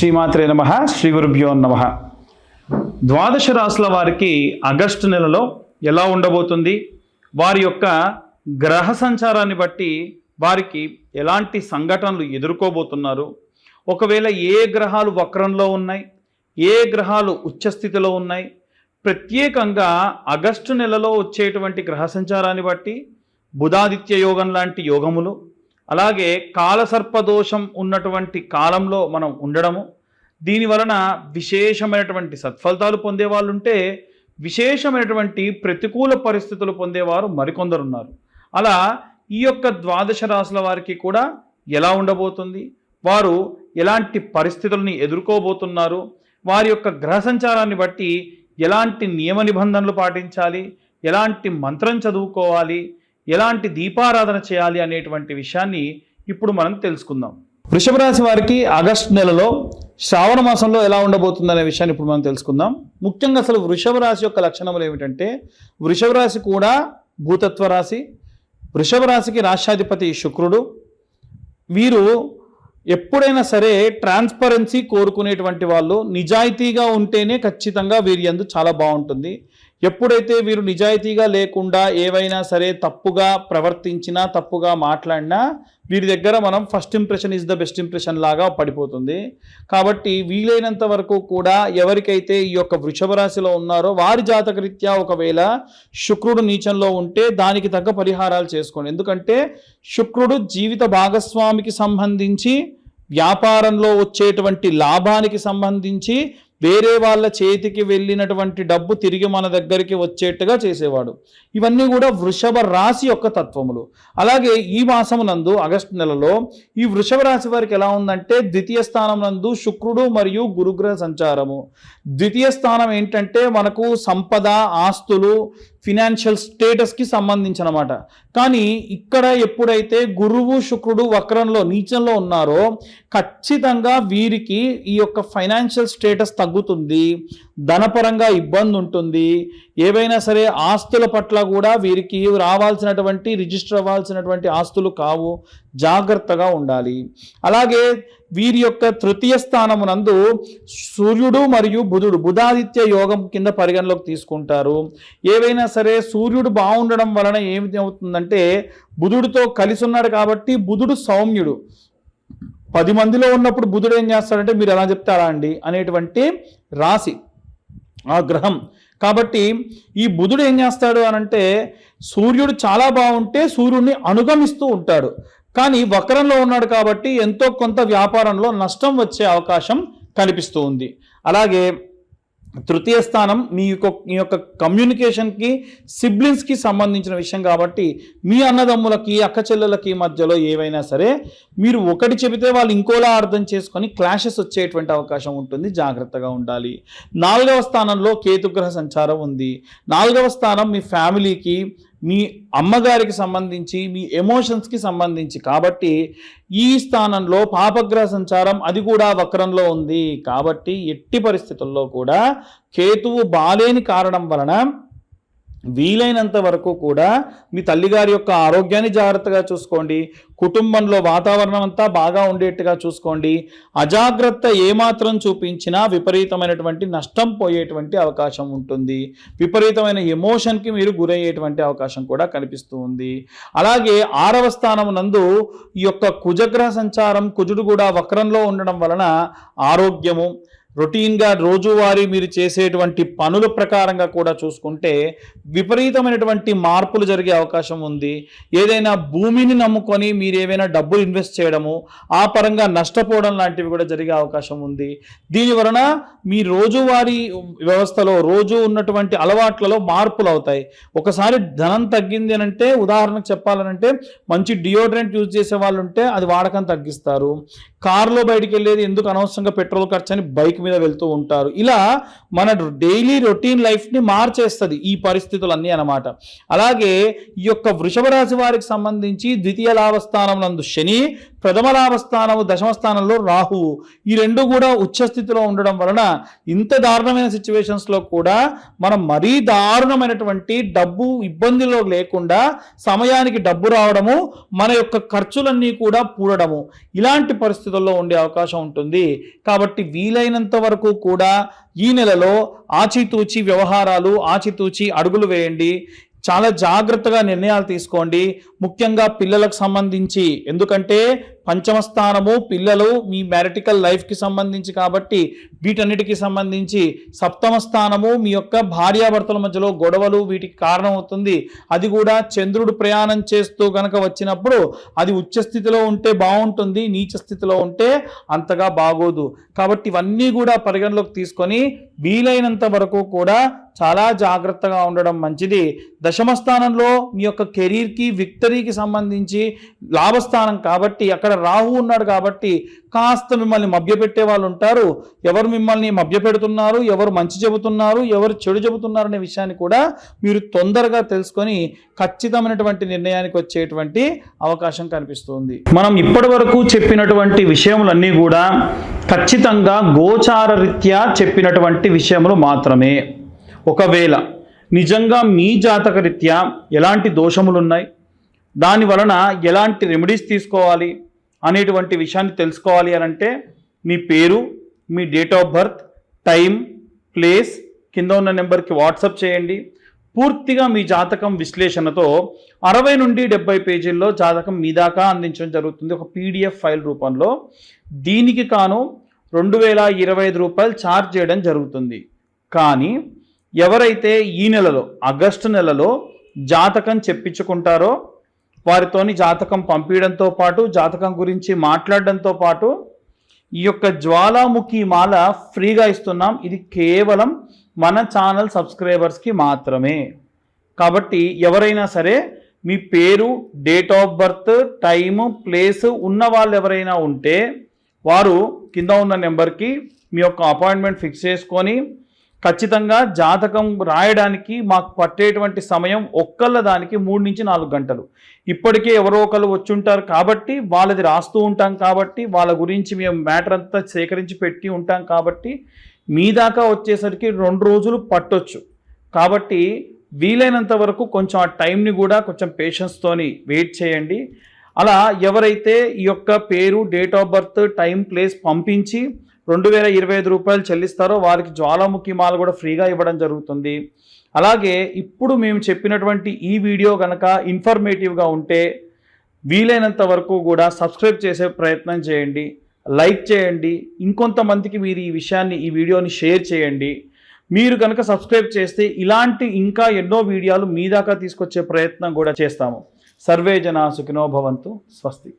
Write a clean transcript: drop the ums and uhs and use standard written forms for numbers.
శ్రీమాత్రే నమః. శ్రీ గురుభ్యో నమః. ద్వాదశ రాశుల వారికి ఆగస్టు నెలలో ఎలా ఉండబోతుంది, వారి యొక్క గ్రహ సంచారాన్ని బట్టి వారికి ఎలాంటి సంఘటనలు ఎదుర్కోబోతున్నారు, ఒకవేళ ఏ గ్రహాలు వక్రంలో ఉన్నాయి, ఏ గ్రహాలు ఉచ్చస్థితిలో ఉన్నాయి, ప్రత్యేకంగా ఆగస్టు నెలలో వచ్చేటువంటి గ్రహ సంచారాన్ని బట్టి బుధాదిత్య యోగం లాంటి యోగములు, అలాగే కాలసర్పదోషం ఉన్నటువంటి కాలంలో మనం ఉండడము, దీని వలన విశేషమైనటువంటి సత్ఫలితాలు పొందేవాళ్ళు ఉంటే విశేషమైనటువంటి ప్రతికూల పరిస్థితులు పొందేవారు మరికొందరు ఉన్నారు. అలా ఈ యొక్క ద్వాదశ రాశుల వారికి కూడా ఎలా ఉండబోతుంది, వారు ఎలాంటి పరిస్థితులని ఎదుర్కోబోతున్నారు, వారి యొక్క గ్రహ సంచారాన్ని బట్టి ఎలాంటి నియమ నిబంధనలు పాటించాలి, ఎలాంటి మంత్రం చదువుకోవాలి, ఎలాంటి దీపారాధన చేయాలి అనేటువంటి విషయాన్ని ఇప్పుడు మనం తెలుసుకుందాం. వృషభ రాశి వారికి ఆగస్టు నెలలో శ్రావణ మాసంలో ఎలా ఉండబోతుంది అనే విషయాన్ని ఇప్పుడు మనం తెలుసుకుందాం. ముఖ్యంగా అసలు వృషభ రాశి యొక్క లక్షణములు ఏమిటంటే, వృషభ రాశి కూడా భూతత్వ రాశి. వృషభ రాశికి రాష్ట్రాధిపతి శుక్రుడు. వీరు ఎప్పుడైనా సరే ట్రాన్స్పరెన్సీ కోరుకునేటువంటి వాళ్ళు, నిజాయితీగా ఉంటేనే ఖచ్చితంగా వీరి యందు చాలా బాగుంటుంది. ఎప్పుడైతే వీరు నిజాయితీగా లేకుండా ఏవైనా సరే తప్పుగా ప్రవర్తించినా, తప్పుగా మాట్లాడినా వీరి దగ్గర మనం first impression is the best impression లాగా పడిపోతుంది. కాబట్టి వీలైనంత వరకు కూడా ఎవరికైతే ఈ యొక్క వృషభ రాశిలో ఉన్నారో వారి జాతకరీత్యా ఒకవేళ శుక్రుడు నీచంలో ఉంటే దానికి తగ్గ పరిహారాలు చేసుకోండి. ఎందుకంటే శుక్రుడు జీవిత భాగస్వామికి సంబంధించి, వ్యాపారంలో వచ్చేటువంటి లాభానికి సంబంధించి వేరే వాళ్ళ చేతికి వెళ్ళినటువంటి డబ్బు తిరిగి మన దగ్గరికి వచ్చేట్టుగా చేసేవాడు. ఇవన్నీ కూడా వృషభ రాశి యొక్క తత్వములు. అలాగే ఈ మాసమునందు ఆగస్టు నెలలో ఈ వృషభ రాశి వారికి ఎలా ఉందంటే, ద్వితీయ స్థానం నందు శుక్రుడు మరియు గురుగ్రహ సంచారము. ద్వితీయ స్థానం ఏంటంటే మనకు సంపద, ఆస్తులు, ఫినాన్షియల్ స్టేటస్కి సంబంధించినమాట. కానీ ఇక్కడ ఎప్పుడైతే గురువు శుక్రుడు వక్రంలో నీచంలో ఉన్నారో ఖచ్చితంగా వీరికి ఈ యొక్క ఫైనాన్షియల్ స్టేటస్ తగ్గుతుంది, ధనపరంగా ఇబ్బంది ఉంటుంది. ఏవైనా సరే ఆస్తుల పట్ల కూడా వీరికి రావాల్సినటువంటి, రిజిస్టర్ అవ్వాల్సినటువంటి ఆస్తులు కావు, జాగ్రత్తగా ఉండాలి. అలాగే వీరి యొక్క తృతీయ స్థానమునందు సూర్యుడు మరియు బుధుడు, బుధాదిత్య యోగం కింద పరిగణలోకి తీసుకుంటారు. ఏవైనా సరే సూర్యుడు బాగుండడం వలన ఏమి అవుతుందంటే, బుధుడితో కలిసి ఉన్నాడు కాబట్టి బుధుడు సౌమ్యుడు. 10 మందిలో ఉన్నప్పుడు బుధుడు ఏం చేస్తాడంటే మీరు ఎలా చెప్తే అలా అండి అనేటువంటి రాశి ఆ గ్రహం. కాబట్టి ఈ బుధుడు ఏం చేస్తాడు అనంటే, సూర్యుడు చాలా బాగుంటే సూర్యుడిని అనుగమిస్తూ ఉంటాడు. కానీ వక్రంలో ఉన్నాడు కాబట్టి ఎంతో కొంత వ్యాపారంలో నష్టం వచ్చే అవకాశం కనిపిస్తూ ఉంది. అలాగే తృతీయ స్థానం మీ యొక్క కమ్యూనికేషన్కి, సిబ్లింగ్స్కి సంబంధించిన విషయం కాబట్టి మీ అన్నదమ్ములకి, అక్క చెల్లెలకి మధ్యలో ఏవైనా సరే మీరు ఒకటి చెబితే వాళ్ళు ఇంకోలా అర్థం చేసుకొని క్లాషెస్ వచ్చేటువంటి అవకాశం ఉంటుంది, జాగ్రత్తగా ఉండాలి. 4వ స్థానంలో కేతుగ్రహ సంచారం ఉంది. 4వ స్థానం మీ ఫ్యామిలీకి, మీ అమ్మగారికి సంబంధించి, మీ ఎమోషన్స్కి సంబంధించి కాబట్టి ఈ స్థానంలో పాపగ్రహ సంచారం, అది కూడా వక్రంలో ఉంది. కాబట్టి ఎట్టి పరిస్థితుల్లో కూడా కేతువు బాలేని కారణం వలన వీలైనంత వరకు కూడా మీ తల్లిగారి యొక్క ఆరోగ్యాన్ని జాగ్రత్తగా చూసుకోండి. కుటుంబంలో వాతావరణం అంతా బాగా ఉండేట్టుగా చూసుకోండి. అజాగ్రత్త ఏమాత్రం చూపించినా విపరీతమైనటువంటి నష్టం పోయేటువంటి అవకాశం ఉంటుంది. విపరీతమైన ఎమోషన్కి మీరు గురయ్యేటువంటి అవకాశం కూడా కనిపిస్తూ ఉంది. అలాగే 6వ స్థానం నందు ఈ యొక్క కుజగ్రహ సంచారం, కుజుడు కూడా వక్రంలో ఉండడం వలన ఆరోగ్యము, రొటీన్గా రోజువారీ మీరు చేసేటువంటి పనుల ప్రకారంగా కూడా చూసుకుంటే విపరీతమైనటువంటి మార్పులు జరిగే అవకాశం ఉంది. ఏదైనా భూమిని నమ్ముకొని మీరు ఏవైనా డబ్బులు ఇన్వెస్ట్ చేయడము, ఆ పరంగా నష్టపోవడం లాంటివి కూడా జరిగే అవకాశం ఉంది. దీనివలన మీ రోజువారీ వ్యవస్థలో, రోజు ఉన్నటువంటి అలవాట్లలో మార్పులు అవుతాయి. ఒకసారి ధనం తగ్గింది అని అంటే, ఉదాహరణకు చెప్పాలనంటే మంచి డియోడ్రెంట్ యూజ్ చేసే వాళ్ళు ఉంటే అది వాడకం తగ్గిస్తారు. కారులో బయటికి వెళ్ళేది ఎందుకు, అనవసరంగా పెట్రోల్ ఖర్చు అని బైక్ మీద వెళ్తూ ఉంటారు. ఇలా మన డైలీ రొటీన్ లైఫ్ని మార్చేస్తుంది ఈ పరిస్థితులన్నీ అన్నమాట. అలాగే ఈ యొక్క వృషభ రాశి వారికి సంబంధించి ద్వితీయ లాభస్థానం నందు శని, ప్రథమ లాభస్థానము దశమ స్థానంలో రాహువు, ఈ రెండు కూడా ఉచ్చ స్థితిలో ఉండడం వలన ఇంత దారుణమైన సిచ్యువేషన్స్లో కూడా మనం మరీ దారుణమైనటువంటి డబ్బు ఇబ్బందిలో లేకుండా సమయానికి డబ్బు రావడము, మన యొక్క ఖర్చులన్నీ కూడా పూడడము, ఇలాంటి పరిస్థితుల్లో ఉండే అవకాశం ఉంటుంది. కాబట్టి వీలైనంత వరకు కూడా ఈ నెలలో ఆచితూచి వ్యవహారాలు, ఆచితూచి అడుగులు వేయండి. చాలా జాగ్రత్తగా నిర్ణయాలు తీసుకోండి. ముఖ్యంగా పిల్లలకు సంబంధించి, ఎందుకంటే పంచమ స్థానము పిల్లలు మీ మ్యారిటికల్ లైఫ్కి సంబంధించి కాబట్టి వీటన్నిటికీ సంబంధించి, సప్తమ స్థానము మీ యొక్క భార్యాభర్తల మధ్యలో గొడవలు వీటికి కారణం అవుతుంది. అది కూడా చంద్రుడు ప్రయాణం చేస్తూ గనక వచ్చినప్పుడు అది ఉచ్చ స్థితిలో ఉంటే బాగుంటుంది, నీచ స్థితిలో ఉంటే అంతగా బాగోదు. కాబట్టి ఇవన్నీ కూడా పరిగణలోకి తీసుకొని వీలైనంత వరకు కూడా చాలా జాగ్రత్తగా ఉండడం మంచిది. దశమ స్థానంలో మీ యొక్క కెరీర్కి, విక్టరీకి సంబంధించి లాభస్థానం కాబట్టి అక్కడ రాహు ఉన్నాడు కాబట్టి కాస్త మిమ్మల్ని మభ్యపెట్టే వాళ్ళు ఉంటారు. ఎవరు మిమ్మల్ని మభ్యపెడుతున్నారు, ఎవరు మంచి చెబుతున్నారు, ఎవరు చెడు చెబుతున్నారు అనే విషయాన్ని కూడా మీరు తొందరగా తెలుసుకొని ఖచ్చితమైనటువంటి నిర్ణయానికి వచ్చేటువంటి అవకాశం కనిపిస్తుంది. మనం ఇప్పటి వరకు చెప్పినటువంటి విషయములన్నీ కూడా ఖచ్చితంగా గోచార రీత్యా చెప్పినటువంటి విషయములు మాత్రమే. ఒకవేళ నిజంగా మీ జాతక రీత్యా ఎలాంటి దోషములు ఉన్నాయి, దాని వలన ఎలాంటి రెమెడీస్ తీసుకోవాలి అనేటువంటి విషయాన్ని తెలుసుకోవాలి అని అంటే మీ పేరు, మీ date of birth, time, place కింద ఉన్న నెంబర్కి వాట్సాప్ చేయండి. పూర్తిగా మీ జాతకం విశ్లేషణతో 60 నుండి 70 పేజీల్లో జాతకం మీ దాకా అందించడం జరుగుతుంది ఒక PDF ఫైల్ రూపంలో. దీనికి కాను 2025 రూపాయలు ఛార్జ్ చేయడం జరుగుతుంది. కానీ ఎవరైతే ఈ నెలలో ఆగస్టు నెలలో జాతకం చెప్పించుకుంటారో వారితోని జాతకం పంపించడంతో పాటు, జాతకం గురించి మాట్లాడడంతో పాటు ఈ యొక్క జ్వాలాముఖి మాల ఫ్రీగా ఇస్తున్నాం. ఇది కేవలం మన ఛానల్ సబ్స్క్రైబర్స్కి మాత్రమే. కాబట్టి ఎవరైనా సరే మీ పేరు, date of birth, time, place ఉన్న వాళ్ళు ఎవరైనా ఉంటే వారు కింద ఉన్న నెంబర్కి మీ యొక్క అపాయింట్మెంట్ ఫిక్స్ చేసుకొని ఖచ్చితంగా జాతకం రాయడానికి మాకు పట్టేటువంటి సమయం ఒక్కళ్ళ దానికి 3 నుంచి 4 గంటలు. ఇప్పటికే ఎవరో ఒకరు వచ్చి ఉంటారు కాబట్టి వాళ్ళది రాస్తూ ఉంటాం కాబట్టి వాళ్ళ గురించి మేము మ్యాటర్ అంతా సేకరించి పెట్టి ఉంటాం కాబట్టి మీ దాకా వచ్చేసరికి 2 రోజులు పట్టొచ్చు. కాబట్టి వీలైనంత వరకు కొంచెం ఆ టైంని కూడా కొంచెం పేషెన్స్తోని వెయిట్ చేయండి. అలా ఎవరైతే ఈ యొక్క పేరు, date of birth, time, place పంపించి 2025 రూపాయలు చెల్లిస్తారో వారికి జ్వాలాముఖి మాల కూడా ఫ్రీగా ఇవ్వడం జరుగుతుంది. అలాగే ఇప్పుడు మేము చెప్పినటువంటి ఈ వీడియో కనుక ఇన్ఫర్మేటివ్గా ఉంటే వీలైనంత వరకు కూడా సబ్స్క్రైబ్ చేసే ప్రయత్నం చేయండి, లైక్ చేయండి, ఇంకొంతమందికి మీరు ఈ వీడియోని షేర్ చేయండి. మీరు కనుక సబ్స్క్రైబ్ చేస్తే ఇలాంటి ఇంకా ఎన్నో వీడియోలు మీ దాకా తీసుకొచ్చే ప్రయత్నం కూడా చేస్తాము. సర్వే జనా సుఖినో భవంతు. స్వస్తి.